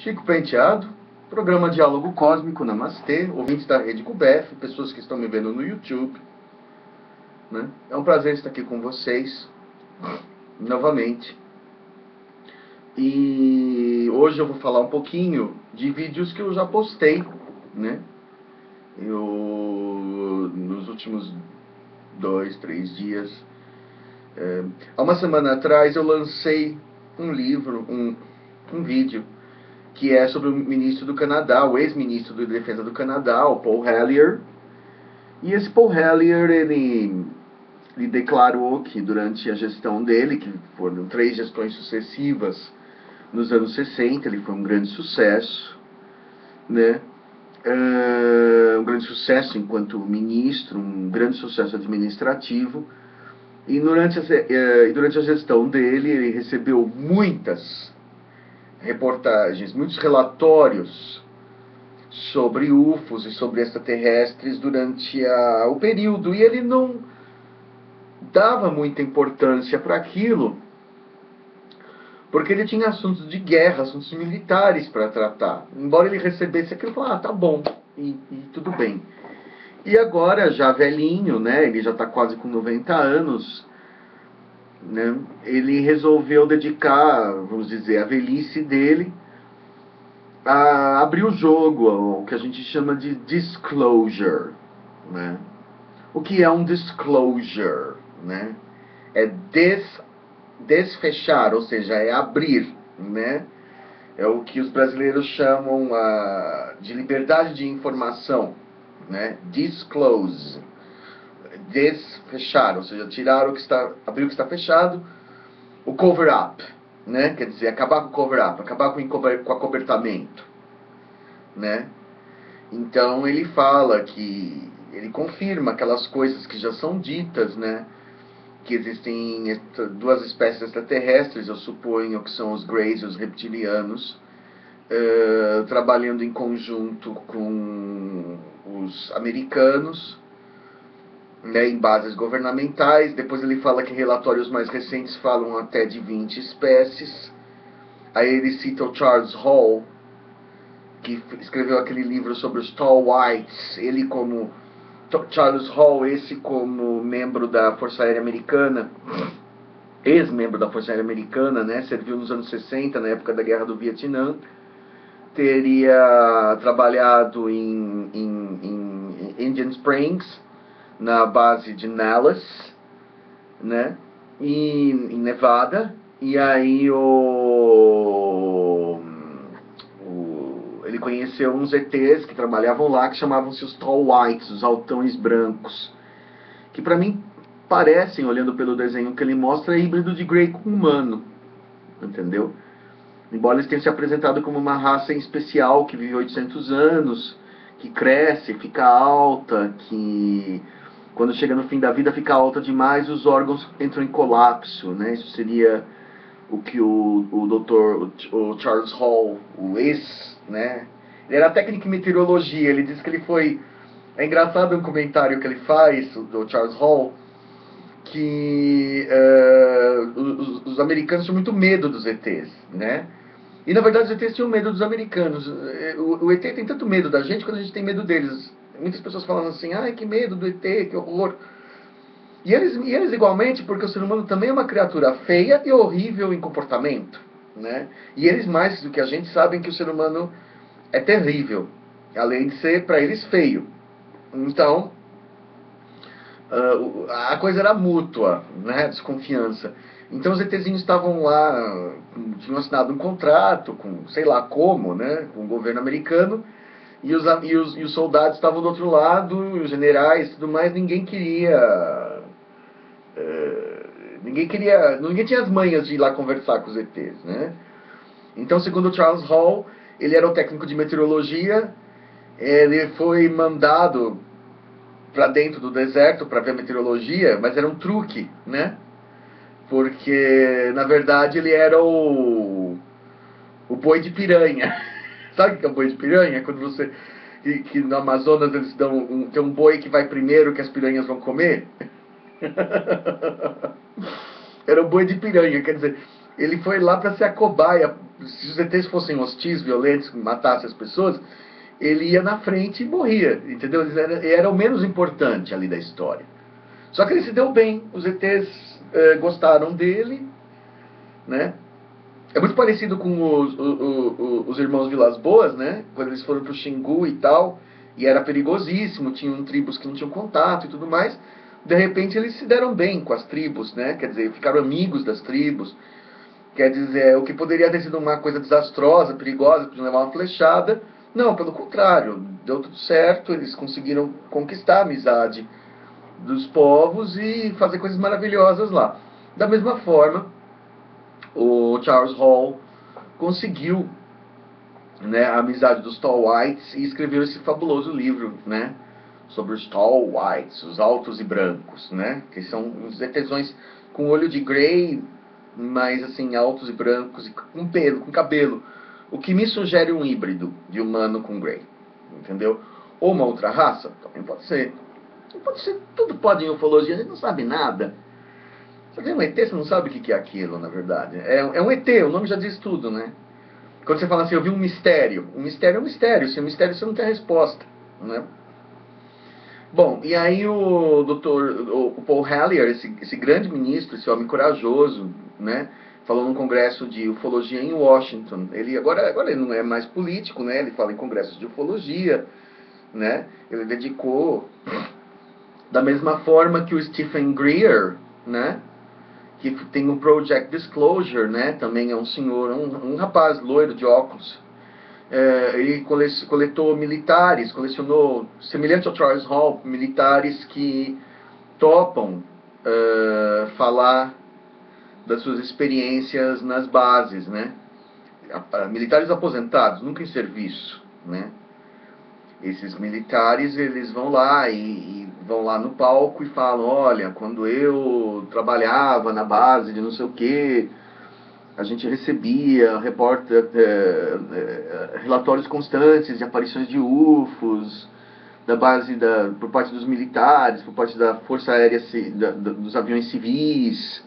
Chico Penteado, programa Diálogo Cósmico, Namastê, ouvintes da Rede Cubef, pessoas que estão me vendo no YouTube, né? É um prazer estar aqui com vocês, novamente. E hoje eu vou falar um pouquinho de vídeos que eu já postei, né? Nos últimos 2, 3 dias. Há uma semana atrás eu lancei um livro, um vídeo, que é sobre o ministro do Canadá, o ex-ministro da Defesa do Canadá, o Paul Hellyer. E esse Paul Hellyer, ele declarou que durante a gestão dele, que foram 3 gestões sucessivas nos anos 60, ele foi um grande sucesso, né? Um grande sucesso enquanto ministro, um grande sucesso administrativo. E durante a gestão dele, ele recebeu muitas reportagens, muitos relatórios sobre UFOs e sobre extraterrestres durante o período. E ele não dava muita importância para aquilo, porque ele tinha assuntos de guerra, assuntos militares para tratar. Embora ele recebesse aquilo, ele falava, tá bom, e tudo bem. E agora, já velhinho, né, ele já está quase com 90 anos, né, ele resolveu dedicar, vamos dizer, a velhice dele a abrir o jogo, o que a gente chama de disclosure, né? O que é um disclosure, né? É desfechar, ou seja, é abrir, né? É o que os brasileiros chamam de liberdade de informação, né? Disclose, desfechar, ou seja, tirar abrir o que está fechado, o cover up, né? Quer dizer, acabar com o cover up, acabar com o acobertamento, né? Então ele fala que ele confirma aquelas coisas que já são ditas, né? Que existem 2 espécies extraterrestres, eu suponho que são os Greys e os reptilianos, trabalhando em conjunto com os americanos, né, em bases governamentais. Depois ele fala que relatórios mais recentes falam até de 20 espécies. Aí ele cita o Charles Hall, que escreveu aquele livro sobre os Tall Whites. Ele como Charles Hall, esse como membro da Força Aérea Americana, ex-membro da Força Aérea Americana, né, serviu nos anos 60, na época da Guerra do Vietnã, teria trabalhado em Indian Springs, na base de Nellis, né, em Nevada. E aí ele conheceu uns ETs que trabalhavam lá, que chamavam-se os Tall Whites, os altões brancos, que para mim parecem, olhando pelo desenho que ele mostra, híbrido de Grey com humano, entendeu? Embora eles tenham se apresentado como uma raça em especial que vive 800 anos, que cresce, fica alta, que quando chega no fim da vida fica alta demais, os órgãos entram em colapso, né? Isso seria o que o Charles Hall, o ex, né? Ele era técnico em meteorologia. Ele diz que ele foi... É engraçado um comentário que ele faz, do Charles Hall, que os americanos tinham muito medo dos ETs, né? E na verdade os ETs tinham medo dos americanos. O ET tem tanto medo da gente quando a gente tem medo deles. Muitas pessoas falam assim, ai, que medo do ET, que horror. E eles igualmente, porque o ser humano também é uma criatura feia e horrível em comportamento, né? E eles, mais do que a gente, sabem que o ser humano é terrível, além de ser, para eles, feio. Então, a coisa era mútua, né? Desconfiança. Então os ETzinhos estavam lá, tinham assinado um contrato com, sei lá como, né? Com o governo americano, e os soldados estavam do outro lado, e os generais e tudo mais. Ninguém tinha as manhas de ir lá conversar com os ETs, né? Então, segundo o Charles Hall, ele era um técnico de meteorologia. Ele foi mandado para dentro do deserto para ver a meteorologia, mas era um truque, né? Porque, na verdade, ele era o boi de piranha. Sabe o que é o boi de piranha? Quando você... Que no Amazonas eles tem um boi que vai primeiro que as piranhas vão comer. Era o boi de piranha, quer dizer, Ele foi lá para ser a cobaia. Se os ETs fossem hostis, violentos, matassem as pessoas, ele ia na frente e morria, entendeu? Ele era o menos importante ali da história. Só que ele se deu bem, os ETs gostaram dele, né? É muito parecido com os irmãos Vilas Boas, né? Quando eles foram pro Xingu e tal, e era perigosíssimo, tinham tribos que não tinham contato e tudo mais. De repente eles se deram bem com as tribos, né? Quer dizer, ficaram amigos das tribos. Quer dizer, o que poderia ter sido uma coisa desastrosa, perigosa, podiam levar uma flechada. Não, pelo contrário, deu tudo certo, eles conseguiram conquistar a amizade dos povos e fazer coisas maravilhosas lá. Da mesma forma, o Charles Hall conseguiu, né, a amizade dos Tall Whites e escreveu esse fabuloso livro, né, sobre os Tall Whites, os altos e brancos, né, que são os ETzões com olho de grey, mas assim, altos e brancos e com pelo, com cabelo, o que me sugere um híbrido de humano com grey, entendeu? Ou uma outra raça, também pode ser. Pode ser, tudo pode em ufologia, a gente não sabe nada. Você vê um ET, você não sabe o que é aquilo, na verdade. É um ET, o nome já diz tudo, né? Quando você fala assim, eu vi um mistério. Um mistério é um mistério. Se é um mistério, você não tem a resposta, né? Bom, e aí o Paul Hellyer, esse grande ministro, esse homem corajoso, né? Falou num congresso de ufologia em Washington. Agora ele não é mais político, né? Ele fala em congressos de ufologia, né? Ele dedicou, da mesma forma que o Stephen Greer, né? Que tem um Project Disclosure, né? Também é um senhor, um rapaz loiro de óculos. Ele coletou militares, colecionou, semelhante ao Charles Hall, militares que topam falar das suas experiências nas bases, né? Militares aposentados, nunca em serviço, né? Esses militares, eles vão lá e vão lá no palco e falam, olha, quando eu trabalhava na base de não sei o quê, a gente recebia relatórios constantes de aparições de UFOs, da base por parte dos militares, por parte da Força Aérea, dos aviões civis.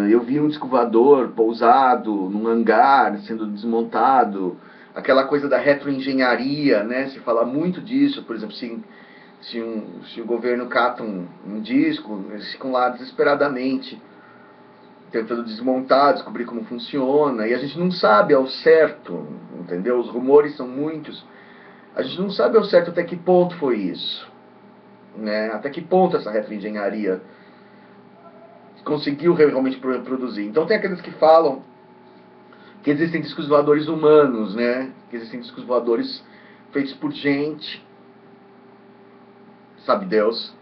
Eu vi um disco voador pousado num hangar, sendo desmontado. Aquela coisa da retroengenharia, né? Se fala muito disso, por exemplo, se o governo cata um disco, eles ficam lá desesperadamente tentando desmontar, descobrir como funciona, e a gente não sabe ao certo, entendeu? Os rumores são muitos, a gente não sabe ao certo até que ponto foi isso, né? Até que ponto essa retroengenharia conseguiu realmente produzir. Então tem aqueles que falam que existem discos voadores humanos, né? Que existem discos voadores feitos por gente, sabe Deus,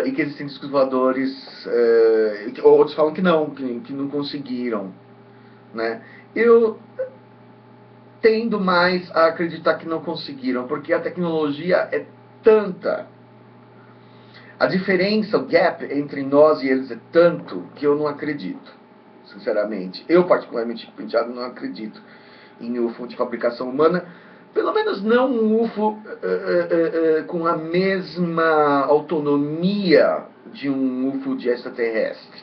e que existem discos voadores, outros falam que não conseguiram, né? Eu tendo mais a acreditar que não conseguiram, porque a tecnologia é tanta, a diferença, o gap entre nós e eles é tanto que eu não acredito, sinceramente. Eu, particularmente, Penteado, não acredito em UFO de fabricação humana, pelo menos não um UFO com a mesma autonomia de um UFO de extraterrestre.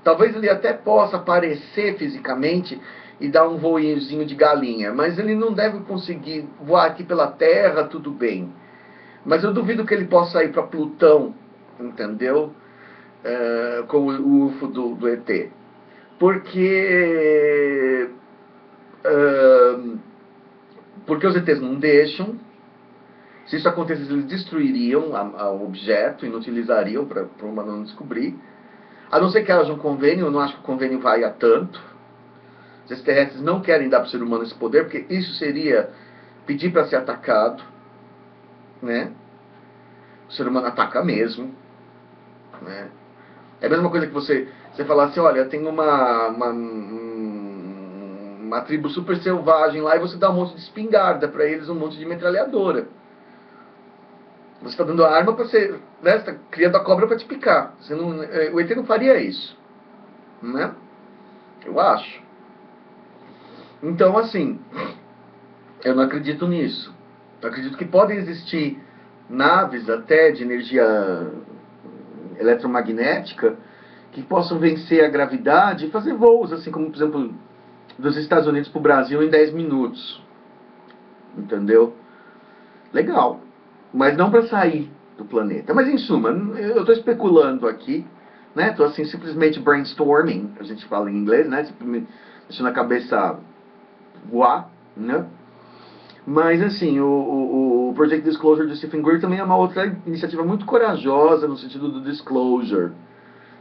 Talvez ele até possa aparecer fisicamente e dar um voinhozinho de galinha, mas ele não deve conseguir voar aqui pela Terra, tudo bem. Mas eu duvido que ele possa ir para Plutão, entendeu? Com o UFO do ET. Porque os ETs não deixam. Se isso acontecesse, eles destruiriam o objeto, inutilizariam para o humano não descobrir. A não ser que haja um convênio, eu não acho que o convênio vai a tanto. Os extraterrestres não querem dar para o ser humano esse poder, porque isso seria pedir para ser atacado, né? O ser humano ataca mesmo, né? É a mesma coisa que você falar assim, olha, tem uma tribo super selvagem lá e você dá um monte de espingarda para eles, um monte de metralhadora. Você está dando a arma para você, né? Você está criando a cobra para te picar. O ET não faria isso, né? Eu acho. Então, assim, eu não acredito nisso. Eu acredito que podem existir naves até de energia eletromagnética que possam vencer a gravidade e fazer voos, assim como, por exemplo, dos Estados Unidos para o Brasil em 10 minutos. Entendeu? Legal. Mas não para sair do planeta. Mas, em suma, eu estou especulando aqui, né? Estou assim, simplesmente brainstorming, a gente fala em inglês, né? Deixando a cabeça voar, né? Mas, assim, o Project Disclosure do Stephen Greer também é uma outra iniciativa muito corajosa no sentido do disclosure,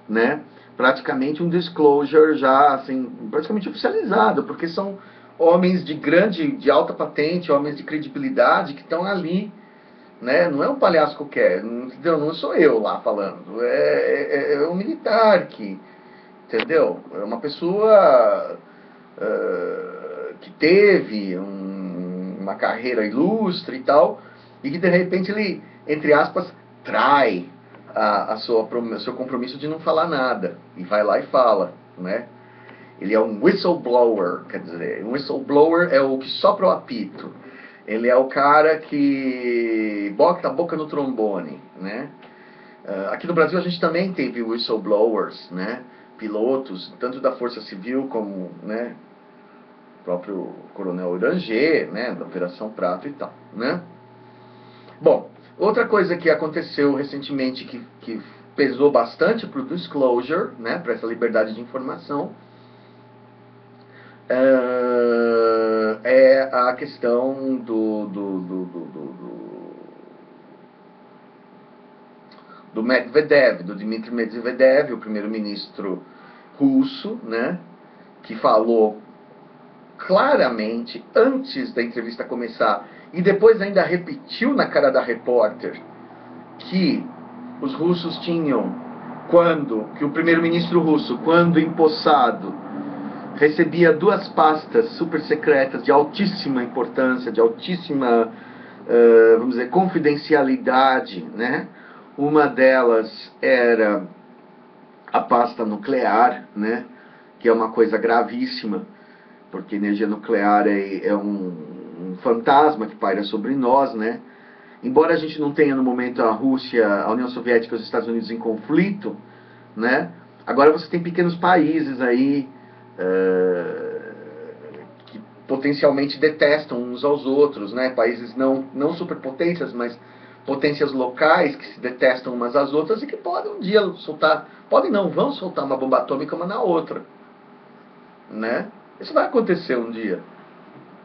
né? Praticamente um disclosure já, assim, praticamente oficializado, porque são homens de alta patente, homens de credibilidade que estão ali, né? Não é um palhaço qualquer, entendeu? Não sou eu lá falando, é um militar que, entendeu? É uma pessoa que teve uma carreira ilustre e tal, e que de repente ele, entre aspas, trai o seu compromisso de não falar nada, e vai lá e fala, né? Ele é um whistleblower, quer dizer, um whistleblower é o que sopra o apito. Ele é o cara que bota a boca no trombone, né? Aqui no Brasil a gente também teve whistleblowers, né? Pilotos, tanto da Força Civil como, né, o próprio Coronel Oranger, né, da Operação Prato e tal, né? Bom, outra coisa que aconteceu recentemente que pesou bastante para o disclosure, né, para essa liberdade de informação, é a questão do Medvedev, do Dmitry Medvedev, o primeiro-ministro russo, né, que falou claramente antes da entrevista começar e depois ainda repetiu na cara da repórter que os russos tinham, que o primeiro-ministro russo, quando empossado, recebia 2 pastas super secretas de altíssima importância, de altíssima, vamos dizer, confidencialidade, né? Uma delas era a pasta nuclear, né? Que é uma coisa gravíssima, porque energia nuclear é um fantasma que paira sobre nós, né? Embora a gente não tenha no momento a Rússia, a União Soviética e os Estados Unidos em conflito, né? Agora você tem pequenos países aí que potencialmente detestam uns aos outros, né? Países não superpotências, mas potências locais que se detestam umas às outras e que podem um dia soltar, podem não, vão soltar uma bomba atômica uma na outra, né? Isso vai acontecer um dia,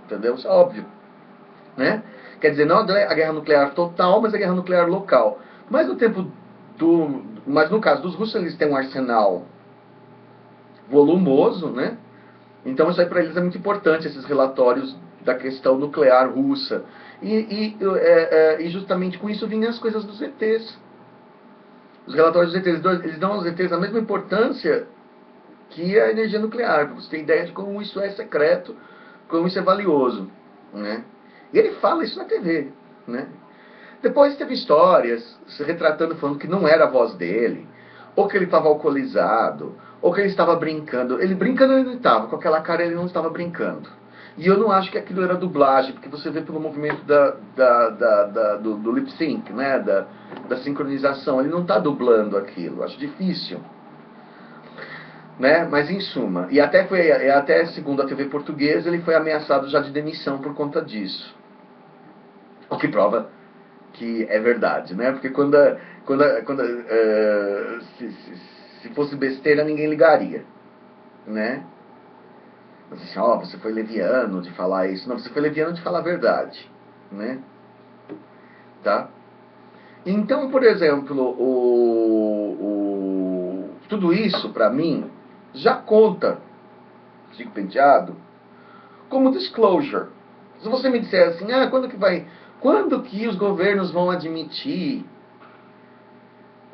entendeu? Isso é óbvio, né? Quer dizer, não a guerra nuclear total, mas a guerra nuclear local. Mas no caso dos russos, eles têm um arsenal volumoso, né? Então isso aí para eles é muito importante, esses relatórios da questão nuclear russa. E justamente com isso vinham as coisas dos ETs. Os relatórios dos ETs, eles dão aos ETs a mesma importância que a energia nuclear, para você ter ideia de como isso é secreto, como isso é valioso, né? E ele fala isso na TV, né? Depois teve histórias se retratando, falando que não era a voz dele, ou que ele estava alcoolizado, ou que ele estava brincando. Ele brincando ele não estava, com aquela cara ele não estava brincando. E eu não acho que aquilo era dublagem, porque você vê pelo movimento do lip sync, né? Da sincronização. Ele não está dublando aquilo, acho difícil. Né? Mas em suma, e até segundo a TV portuguesa, ele foi ameaçado já de demissão por conta disso. O que prova que é verdade, né? Porque se fosse besteira, ninguém ligaria, né? Assim, você foi leviano de falar isso. Não, você foi leviano de falar a verdade, né? Tá? Então, por exemplo, tudo isso, para mim, já conta, Chico Penteado, como disclosure. Se você me disser assim, quando que os governos vão admitir?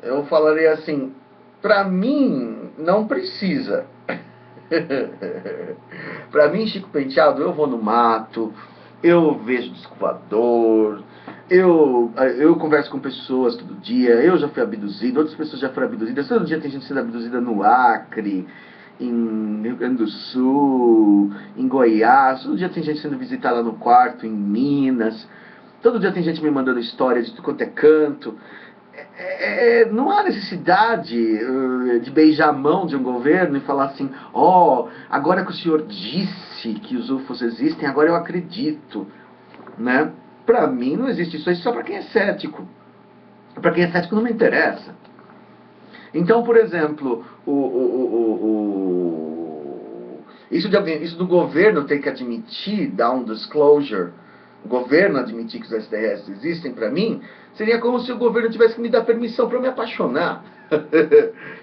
Eu falaria assim, para mim, não precisa. Para mim, Chico Penteado, eu vou no mato, eu vejo disco voador, eu converso com pessoas todo dia, eu já fui abduzido, outras pessoas já foram abduzidas, todo dia tem gente sendo abduzida no Acre, em Rio Grande do Sul, em Goiás, todo dia tem gente sendo visitada no quarto, em Minas, todo dia tem gente me mandando história de tudo quanto é canto. não há necessidade de beijar a mão de um governo e falar assim, ó, agora que o senhor disse que os UFOs existem, agora eu acredito, né? Para mim não existe isso, isso é só para quem é cético. Para quem é cético não me interessa. Então, por exemplo, isso do governo ter que admitir, dar um disclosure, o governo admitir que os extraterrestres existem, para mim, seria como se o governo tivesse que me dar permissão para eu me apaixonar.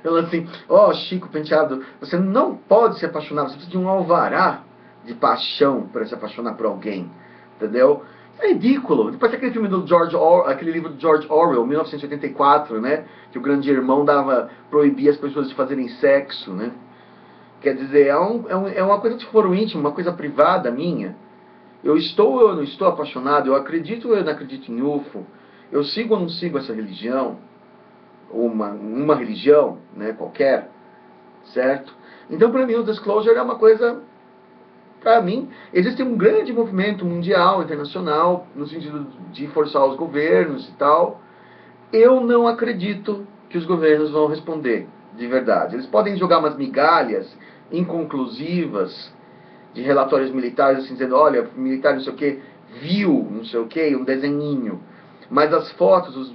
Ela assim, ó, Chico Penteado, você não pode se apaixonar, você precisa de um alvará de paixão para se apaixonar por alguém, entendeu? É ridículo. Depois aquele filme do aquele livro do George Orwell, 1984, né, que o grande irmão proibia as pessoas de fazerem sexo, né? Quer dizer, é uma coisa de foro íntimo, uma coisa privada minha. Eu estou ou eu não estou apaixonado, eu acredito ou eu não acredito em UFO, eu sigo ou não sigo essa religião, uma religião, né, qualquer, certo? Então, para mim, o disclosure é uma coisa, para mim, existe um grande movimento mundial, internacional, no sentido de forçar os governos e tal. Eu não acredito que os governos vão responder de verdade. Eles podem jogar umas migalhas inconclusivas de relatórios militares, assim, dizendo, olha, militar não sei o que, viu não sei o que, um desenhinho. Mas as fotos,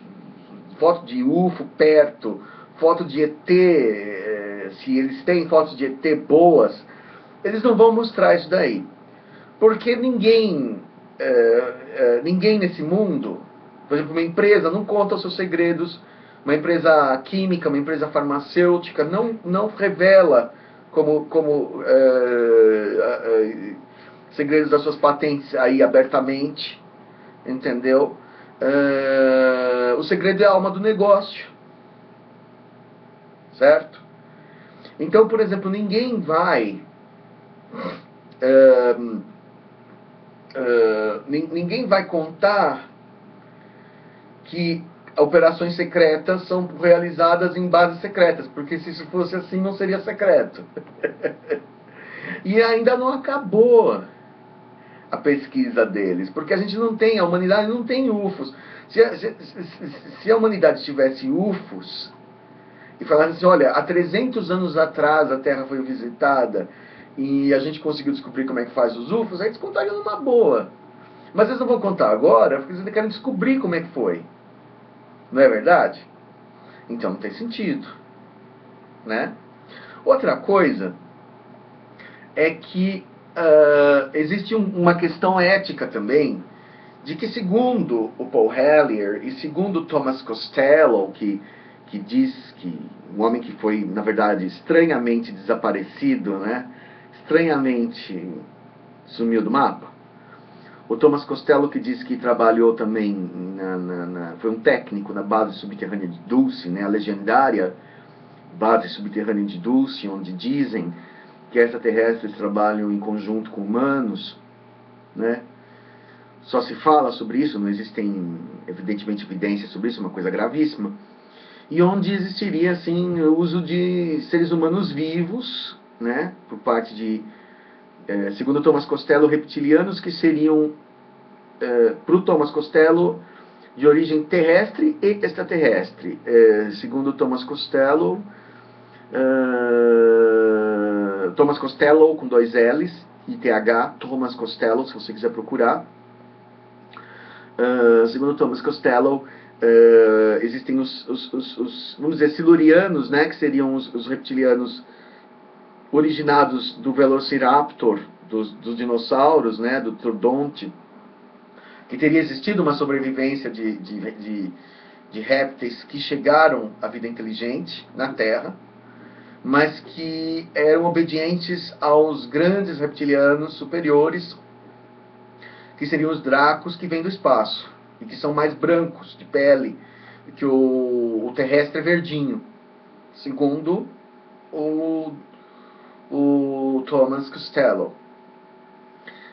foto de UFO perto, foto de ET, se eles têm fotos de ET boas, eles não vão mostrar isso daí. Porque ninguém nesse mundo, por exemplo, uma empresa não conta os seus segredos, uma empresa química, uma empresa farmacêutica não revela segredos das suas patentes aí abertamente, entendeu? O segredo é a alma do negócio, certo? Então, por exemplo, ninguém vai ninguém vai contar que operações secretas são realizadas em bases secretas, porque se isso fosse assim não seria secreto. E ainda não acabou a pesquisa deles, porque a gente não tem, a humanidade não tem UFOs. Se a humanidade tivesse UFOs e falasse assim, olha, há 300 anos atrás a Terra foi visitada e a gente conseguiu descobrir como é que faz os UFOs, aí eles contariam numa boa. Mas eles não vão contar agora, porque eles querem descobrir como é que foi. Não é verdade? Então não tem sentido, né? Outra coisa é que existe uma questão ética também, de que segundo o Paul Hellyer e segundo Thomas Costello, que diz que um homem que foi, na verdade, estranhamente desaparecido, né? Estranhamente sumiu do mapa. O Thomas Costello, que diz que trabalhou também, foi um técnico na base subterrânea de Dulce, né, a legendária base subterrânea de Dulce, onde dizem que extraterrestres trabalham em conjunto com humanos, né? Só se fala sobre isso, não existem, evidentemente, evidências sobre isso, é uma coisa gravíssima. E onde existiria, assim, o uso de seres humanos vivos, né, por parte de, segundo Thomas Costello, reptilianos que seriam, para o Thomas Costello, de origem terrestre e extraterrestre. Segundo Thomas Costello, Thomas Costello com 2 L's e TH, Thomas Costello, se você quiser procurar. Segundo Thomas Costello, existem vamos dizer, silurianos, né, que seriam os reptilianos originados do Velociraptor, dos dinossauros, né, do Troodonte, que teria existido uma sobrevivência de répteis que chegaram à vida inteligente na Terra, mas que eram obedientes aos grandes reptilianos superiores, que seriam os dracos, que vêm do espaço, e que são mais brancos, de pele, que o terrestre é verdinho, segundo o Thomas Costello.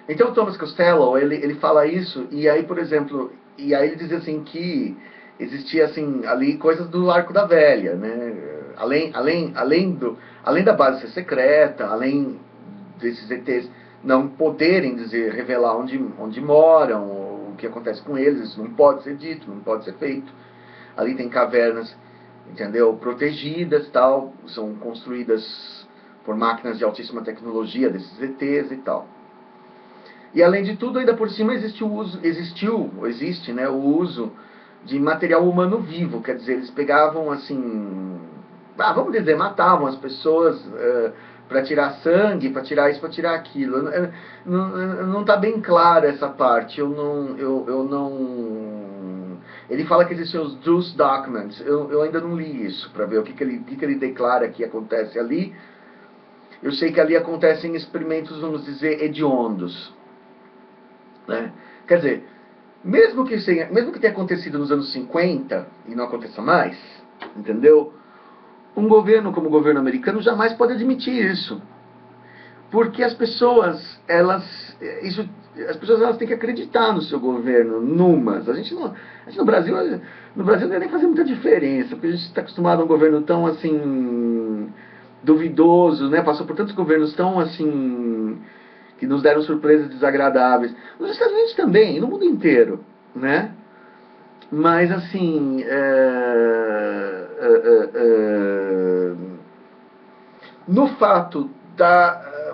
Então o Thomas Costello, ele fala isso, e aí, por exemplo, e aí ele diz assim que existia assim ali coisas do Arco da Velha, né? Além da base ser secreta, além desses ETs não poderem dizer, revelar onde moram, o que acontece com eles, isso não pode ser dito, não pode ser feito. ali tem cavernas, entendeu? Protegidas, tal, são construídas por máquinas de altíssima tecnologia desses ETs e tal. E além de tudo, ainda por cima existe, né, o uso de material humano vivo, quer dizer, eles pegavam assim, vamos dizer, matavam as pessoas para tirar sangue, para tirar isso, para tirar aquilo. Não está bem clara essa parte, eu não... Ele fala que existem os Druze Documents, eu ainda não li isso, para ver o que ele declara que acontece ali. Eu sei que ali acontecem experimentos, vamos dizer, hediondos. Né? Quer dizer, mesmo que tenha acontecido nos anos 50 e não aconteça mais, entendeu? Um governo como o governo americano jamais pode admitir isso. Porque as pessoas, elas têm que acreditar no seu governo, numas. A gente no Brasil não ia nem fazer muita diferença, porque a gente está acostumado a um governo tão assim duvidoso, né? Passou por tantos governos tão assim que nos deram surpresas desagradáveis. Nos Estados Unidos também, no mundo inteiro, né? Mas assim, no fato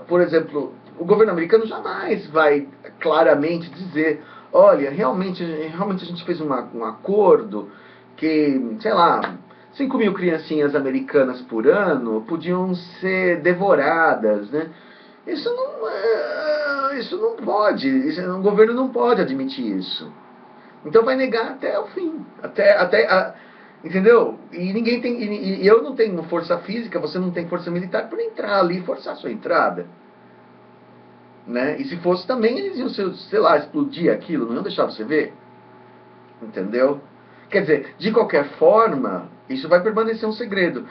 por exemplo, o governo americano jamais vai claramente dizer, olha, realmente a gente fez um acordo que, sei lá, 5.000 criancinhas americanas por ano podiam ser devoradas, né? Isso não pode, um governo não pode admitir isso. Então vai negar até o fim, entendeu? E ninguém tem, e eu não tenho força física, você não tem força militar para entrar ali e forçar a sua entrada, né? E se fosse também eles iam, sei lá, explodir aquilo, não iam deixar você ver, entendeu? Quer dizer, de qualquer forma, isso vai permanecer um segredo.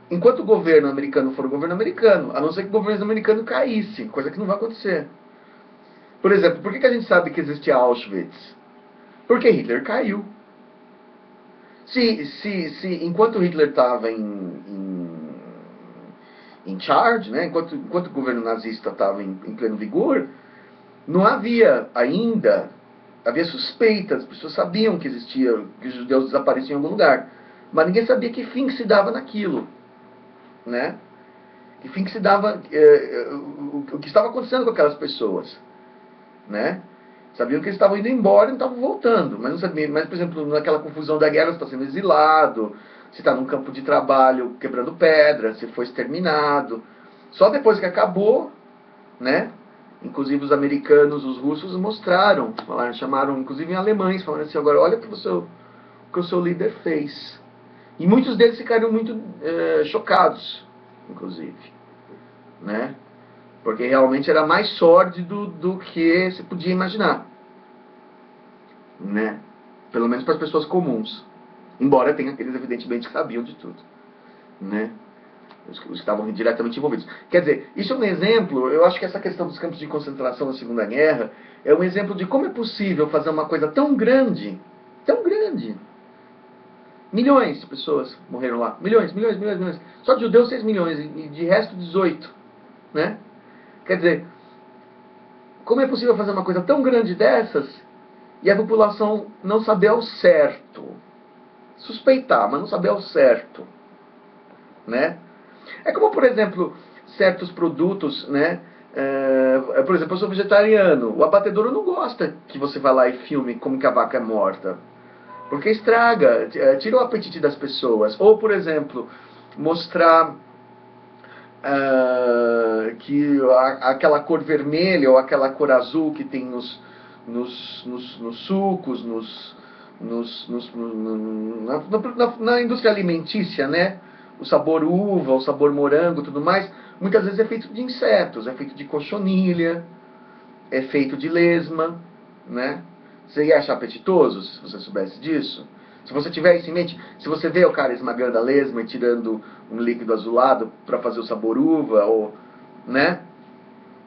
Enquanto o governo americano for o governo americano, a não ser que o governo americano caísse, coisa que não vai acontecer. Por exemplo, por que a gente sabe que existia Auschwitz? Porque Hitler caiu. Enquanto Hitler estava em charge, né, enquanto o governo nazista estava em pleno vigor, não havia ainda, havia suspeitas, as pessoas sabiam que existia, que os judeus desapareciam em algum lugar, mas ninguém sabia que fim que se dava naquilo, né? Que fim que se dava, o que estava acontecendo com aquelas pessoas, né? Sabiam que eles estavam indo embora e não estavam voltando, mas não sabiam. Mas, por exemplo, naquela confusão da guerra, você está sendo exilado, você está num campo de trabalho quebrando pedra, você foi exterminado. Só depois que acabou, né? Inclusive os americanos, os russos mostraram, chamaram, inclusive em alemães, falaram assim, agora olha o que o seu líder fez. E muitos deles ficaram muito chocados, inclusive, né? Porque realmente era mais sórdido do que se podia imaginar, né? Pelo menos para as pessoas comuns. Embora tenha aqueles, evidentemente, que sabiam de tudo, né? Os que estavam diretamente envolvidos. Quer dizer, isso é um exemplo, eu acho que essa questão dos campos de concentração na Segunda Guerra é um exemplo de como é possível fazer uma coisa tão grande, milhões de pessoas morreram lá, milhões. Só de judeus 6 milhões e de resto 18, né? Quer dizer, como é possível fazer uma coisa tão grande dessas e a população não saber ao certo? Suspeitar, mas não saber ao certo, né? É como, por exemplo, certos produtos, né? Por exemplo, eu sou vegetariano. O abatedouro não gosta que você vá lá e filme como que a vaca é morta. Porque estraga, tira o apetite das pessoas. Ou, por exemplo, mostrar que aquela cor vermelha ou aquela cor azul que tem nos sucos, na indústria alimentícia, né? O sabor uva, o sabor morango, tudo mais, muitas vezes é feito de insetos, é feito de cochonilha, é feito de lesma, né? Você ia achar apetitoso se você soubesse disso? Se você tiver isso em mente, se você vê o cara esmagando a lesma e tirando um líquido azulado para fazer o sabor uva, ou, né?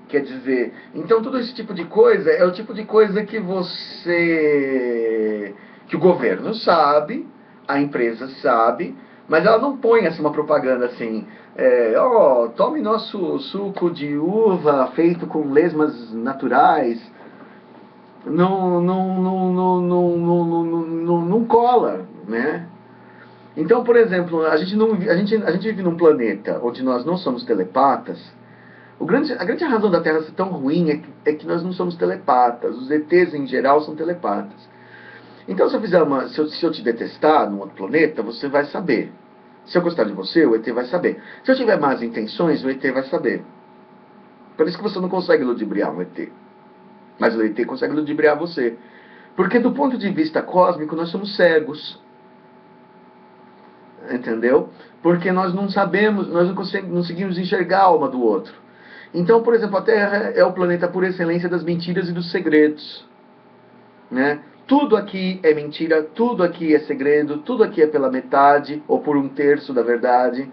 Quer dizer, então todo esse tipo de coisa é o tipo de coisa que que o governo sabe, a empresa sabe, mas ela não põe assim uma propaganda assim, tome nosso suco de uva feito com lesmas naturais. Não cola, né? Então, por exemplo, a gente vive num planeta onde nós não somos telepatas. A grande razão da Terra ser tão ruim é que nós não somos telepatas. Os ETs, em geral, são telepatas. Então, se eu te detestar num outro planeta, você vai saber. Se eu gostar de você, o ET vai saber. Se eu tiver más intenções, o ET vai saber. Por isso que você não consegue ludibriar um ET. Mas o ET consegue ludibriar você. Porque do ponto de vista cósmico, nós somos cegos. Entendeu? Porque nós não sabemos, nós não conseguimos enxergar a alma do outro. Então, por exemplo, a Terra é o planeta por excelência das mentiras e dos segredos. Né? Tudo aqui é mentira, tudo aqui é segredo, tudo aqui é pela metade, ou por um terço da verdade.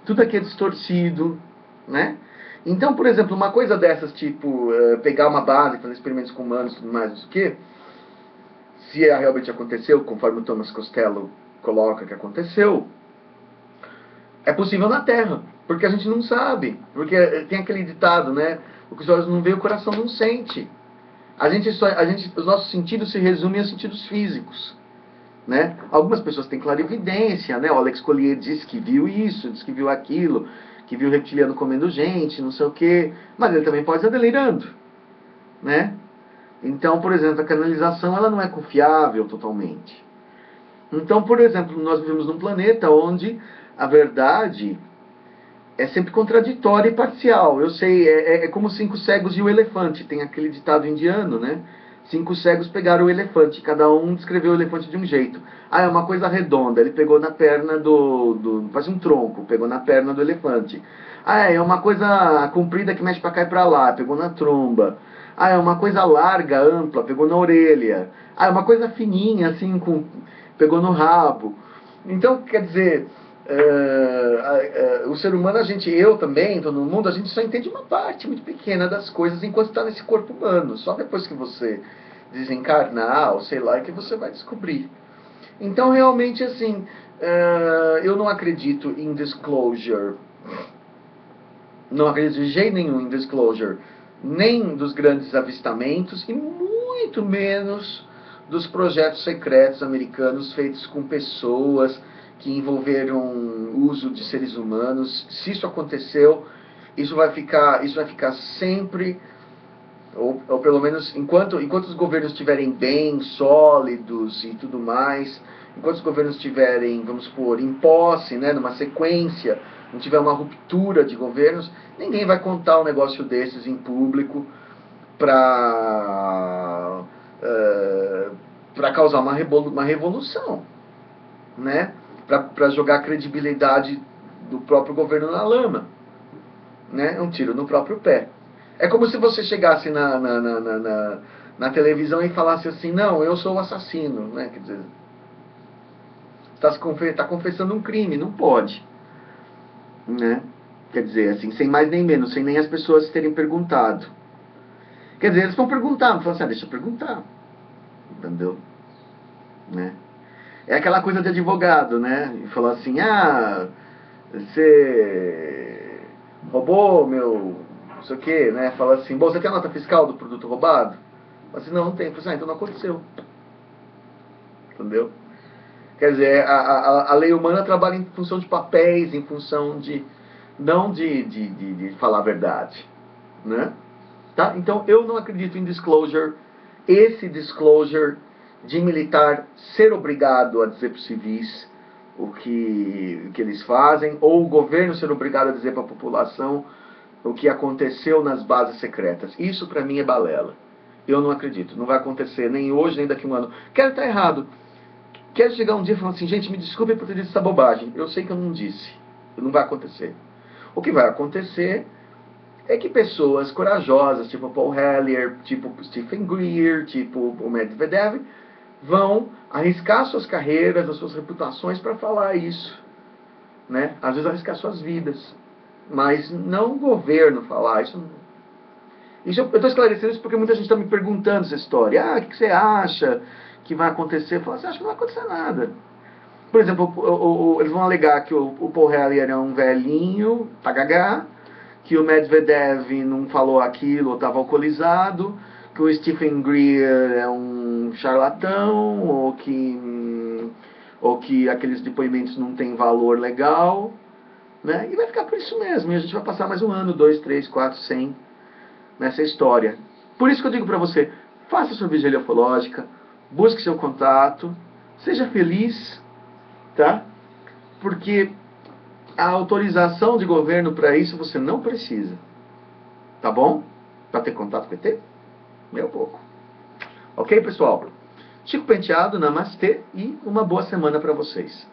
Tudo aqui é distorcido. Né? Então, por exemplo, uma coisa dessas, tipo, pegar uma base, fazer experimentos com humanos e tudo mais, isso que, se realmente aconteceu, conforme o Thomas Costello coloca que aconteceu, é possível na Terra, porque a gente não sabe, porque tem aquele ditado, né? O que os olhos não veem, o coração não sente. Os nossos sentidos se resumem aos sentidos físicos, né? Algumas pessoas têm clarividência, né? O Alex Collier disse que viu isso, disse que viu aquilo, que viu reptiliano comendo gente, não sei o quê, mas ele também pode estar delirando, né? Então, por exemplo, a canalização ela não é confiável totalmente. Então, por exemplo, nós vivemos num planeta onde a verdade é sempre contraditória e parcial. Eu sei, é como 5 cegos e o elefante. Tem aquele ditado indiano, né? 5 cegos pegaram o elefante, cada um descreveu o elefante de um jeito. Ah, é uma coisa redonda, ele pegou na perna faz um tronco, pegou na perna do elefante. Ah, é uma coisa comprida que mexe pra cá e pra lá, pegou na tromba. Ah, é uma coisa larga, ampla, pegou na orelha. Ah, é uma coisa fininha, assim, pegou no rabo. Então, quer dizer, o ser humano, eu também, todo mundo, a gente só entende uma parte muito pequena das coisas enquanto está nesse corpo humano. Só depois que você desencarnar, ou sei lá, é que você vai descobrir. Então, realmente, assim, eu não acredito em disclosure. Não acredito de jeito nenhum em disclosure. Nem dos grandes avistamentos e muito menos dos projetos secretos americanos feitos com pessoas que envolveram uso de seres humanos. Se isso aconteceu, isso vai ficar sempre, ou pelo menos enquanto os governos estiverem bem, sólidos e tudo mais, enquanto os governos estiverem, vamos supor, em posse, né, numa sequência, não tiver uma ruptura de governos, ninguém vai contar um negócio desses em público para causar uma revolução, né? Para jogar a credibilidade do próprio governo na lama, né? Um tiro no próprio pé. É como se você chegasse na televisão e falasse assim, não, eu sou o assassino, né? Quer dizer, está confessando um crime, não pode, né? Quer dizer, assim, sem mais nem menos, sem nem as pessoas terem perguntado. Quer dizer, eles vão perguntar, não falam assim, deixa eu perguntar, entendeu? Né? É aquela coisa de advogado, né? E falar assim, você roubou meu, não sei o quê, né? Fala assim, bom, você tem a nota fiscal do produto roubado? Fala assim, não tem. Fala assim, então não aconteceu. Entendeu? Quer dizer, a lei humana trabalha em função de papéis, em função de, não de falar a verdade, né? Tá? Então, eu não acredito em disclosure. Esse disclosure de militar ser obrigado a dizer para os civis o que eles fazem, ou o governo ser obrigado a dizer para a população o que aconteceu nas bases secretas. Isso, para mim, é balela. Eu não acredito. Não vai acontecer nem hoje, nem daqui a um ano. Quero estar errado. Quero chegar um dia falando assim, gente, me desculpe por ter dito essa bobagem. Eu sei que eu não disse. Não vai acontecer. O que vai acontecer é que pessoas corajosas, tipo Paul Hellyer, tipo Stephen Greer, tipo o Medvedev, vão arriscar suas carreiras, as suas reputações para falar isso, né? Às vezes arriscar suas vidas, mas não o governo falar isso. Eu estou esclarecendo isso porque muita gente está me perguntando essa história. O que você acha que vai acontecer? Eu falo assim, acho que não vai acontecer nada. Por exemplo, eles vão alegar que o Paul Hellyer é um velhinho, pagagá, que o Medvedev não falou aquilo ou estava alcoolizado, que o Stephen Greer é um charlatão, ou que ou que aqueles depoimentos não têm valor legal, né? E vai ficar por isso mesmo, e a gente vai passar mais 1 ano, 2, 3, 4, 100 nessa história. Por isso que eu digo para você, faça sua vigília ufológica, busque seu contato, seja feliz, tá? Porque a autorização de governo para isso você não precisa, tá bom? Para ter contato com o ET? Meu pouco. Ok, pessoal? Chico Penteado, namastê e uma boa semana para vocês.